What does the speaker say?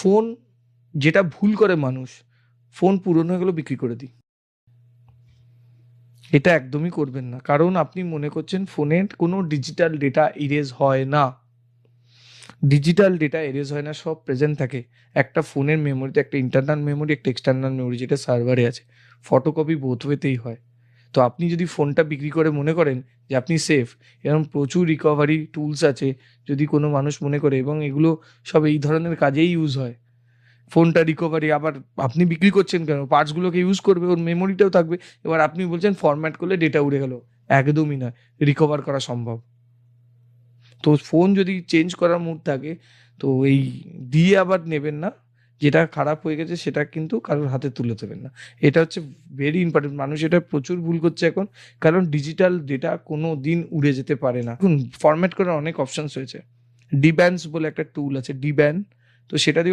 Phone যেটা ভুল করে মানুষ, ফোন পুরনো হয়ে গেলেও বিক্রি করে দিই। এটা একদমই করবেন না, কারণ আপনি মনে করছেন ফোনের কোনো ডিজিটাল ডেটা ইরেজ হয় না। ডিজিটাল ডেটা এরেজ হয় না, সব প্রেজেন্ট থাকে। একটা ফোনের মেমোরিতে একটা ইন্টারনাল মেমোরি, একটা এক্সটার্নাল মেমোরি, যেটা সার্ভারে আছে। ফটোকপি বোথ ওয়েতেই হয়। তো আপনি যদি ফোনটা বিক্রি করে মনে করেন যে আপনি সেফ, এরকম প্রচুর রিকভারি টুলস আছে যদি কোনো মানুষ মনে করে, এবং এগুলো সব এই ধরনের কাজেই ইউজ হয়। ফোনটা রিকভারি, আবার আপনি বিক্রি করছেন কেন? পার্টসগুলোকে ইউজ করবে, ওর মেমোরিটাও থাকবে। এবার আপনি বলছেন ফরম্যাট করলে ডেটা উড়ে গেল। একদমই নয়, রিকভার করা সম্ভব। তো ফোন যদি চেঞ্জ করার মুড থাকে, তো এই দিয়ে আবার নেবেন না। যেটা খারাপ হয়ে গেছে সেটা কিন্তু কারোর হাতে তুলে দেবেন না। এটা হচ্ছে ভেরি ইম্পর্টেন্ট। মানুষ এটা প্রচুর ভুল করছে এখন, কারণ ডিজিটাল ডেটা কোনো দিন উড়ে যেতে পারে না। এখন ফরম্যাট করার অনেক অপশনস হয়েছে। ডিব্যান্স বলে একটা টুল আছে, ডিব্যান। তো সেটা দিয়ে